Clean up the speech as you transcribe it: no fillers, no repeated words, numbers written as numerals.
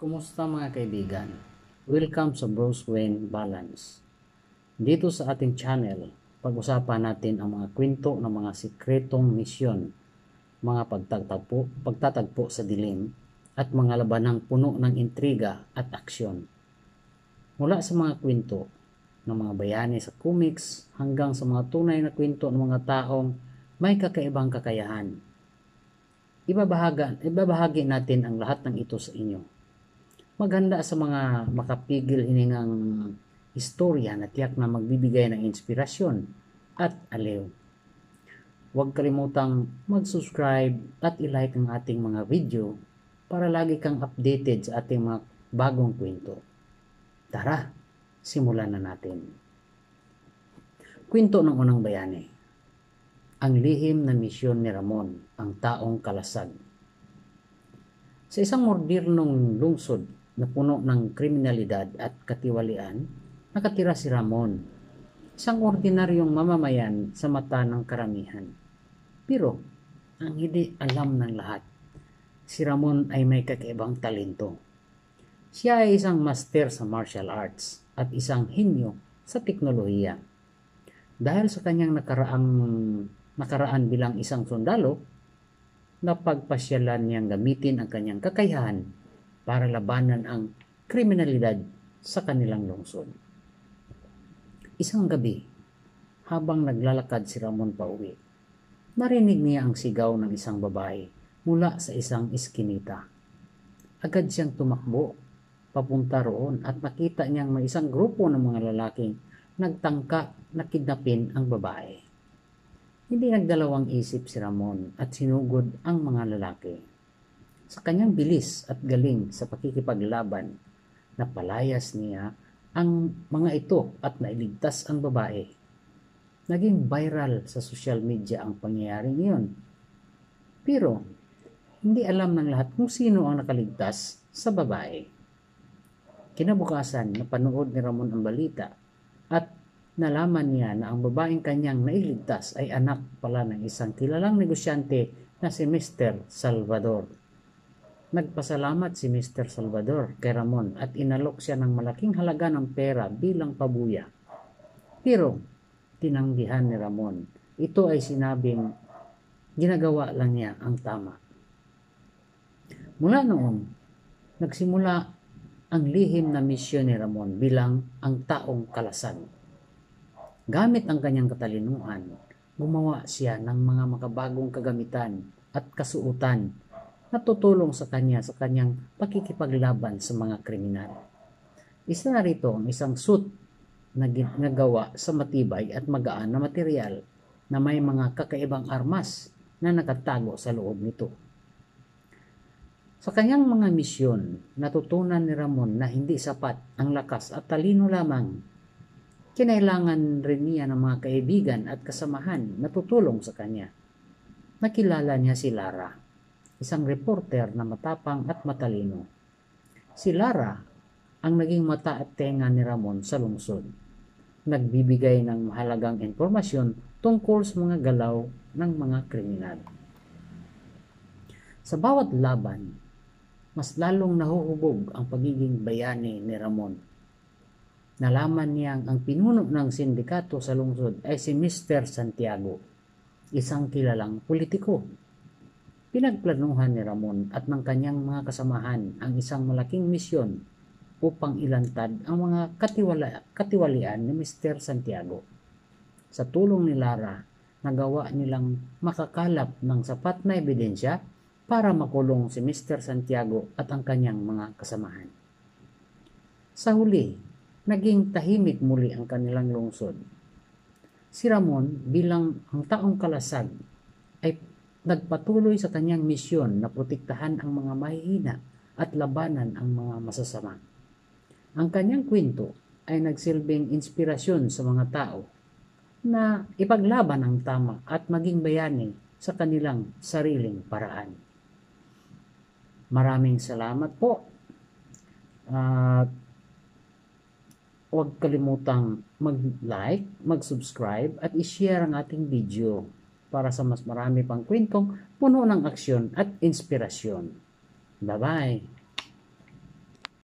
Kumusta mga kaibigan? Welcome sa Bruce Wayne Balance. Dito sa ating channel, pag-usapan natin ang mga kwento ng mga sikretong misyon, mga pagtatagpo sa dilim, at mga labanang puno ng intriga at aksyon. Mula sa mga kwento ng mga bayani sa comics hanggang sa mga tunay na kwento ng mga taong may kakaibang kakayahan. Ibabahagi natin ang lahat ng ito sa inyo. Maganda sa mga makapigil hiningang istorya na tiyak na magbibigay ng inspirasyon at aliw. Huwag kalimutang mag-subscribe at i-like ang ating mga video para lagi kang updated sa ating mga bagong kwento. Tara, simulan na natin. Kwento ng unang bayani. Ang lihim na misyon ni Ramon, ang taong kalasag. Sa isang modernong lungsod na puno ng kriminalidad at katiwalian, nakatira si Ramon, isang ordinaryong mamamayan sa mata ng karamihan. Pero, ang hindi alam ng lahat, si Ramon ay may kakaibang talento. Siya ay isang master sa martial arts at isang henyo sa teknolohiya. Dahil sa kanyang nakaraan bilang isang sundalo, napagpasyalan niyang gamitin ang kanyang kakayahan para labanan ang kriminalidad sa kanilang lungsod. Isang gabi, habang naglalakad si Ramon pauwi, narinig niya ang sigaw ng isang babae mula sa isang iskinita. Agad siyang tumakbo papunta roon at nakita niyang may isang grupo ng mga lalaking nagtangka na kidnapin ang babae. Hindi nagdalawang isip si Ramon at sinugod ang mga lalaki. Sa kanyang bilis at galing sa pakikipaglaban, napalayas niya ang mga ito at nailigtas ang babae. Naging viral sa social media ang pangyayaring iyon. Pero, hindi alam ng lahat kung sino ang nakaligtas sa babae. Kinabukasan, napanood ni Ramon ang balita at nalaman niya na ang babaeng kanyang nailigtas ay anak pala ng isang kilalang negosyante na si Mr. Salvador. Nagpasalamat si Mr. Salvador kay Ramon at inalok siya ng malaking halaga ng pera bilang pabuya. Pero tinanggihan ni Ramon. Ito ay sinabing ginagawa lang niya ang tama. Mula noon, nagsimula ang lihim na misyon ni Ramon bilang ang taong kalasag. Gamit ang kanyang katalinuhan, gumawa siya ng mga makabagong kagamitan at kasuotan na tutulong sa kanyang pakikipaglaban sa mga kriminal. Isa na rito ang isang suit na ginagawa sa matibay at magaan na material na may mga kakaibang armas na nakatago sa loob nito. Sa kanyang mga misyon, natutunan ni Ramon na hindi sapat ang lakas at talino lamang. Kinailangan rin niya ng mga kaibigan at kasamahan na tutulong sa kanya. Nakilala niya si Lara, isang reporter na matapang at matalino. Si Lara ang naging mata at tenga ni Ramon sa lungsod. Nagbibigay ng mahalagang impormasyon tungkol sa mga galaw ng mga kriminal. Sa bawat laban, mas lalong nahuhubog ang pagiging bayani ni Ramon. Nalaman niyang ang pinuno ng sindikato sa lungsod ay si Mr. Santiago, isang kilalang politiko. Pinagplanuhan ni Ramon at ng kanyang mga kasamahan ang isang malaking misyon upang ilantad ang mga katiwalian ni Mr. Santiago. Sa tulong ni Lara, nagawa nilang makakalap ng sapat na ebidensya para makulong si Mr. Santiago at ang kanyang mga kasamahan. Sa huli, naging tahimik muli ang kanilang lungsod. Si Ramon bilang ang taong kalasag ay nagpatuloy sa kanyang misyon na protektahan ang mga mahihina at labanan ang mga masasama. Ang kanyang kwento ay nagsilbing inspirasyon sa mga tao na ipaglaban ang tama at maging bayani sa kanilang sariling paraan. Maraming salamat po. Huwag kalimutang mag-like, mag-subscribe at i-share ang ating video para sa mas marami pang kwentong puno ng aksyon at inspirasyon. Bye-bye!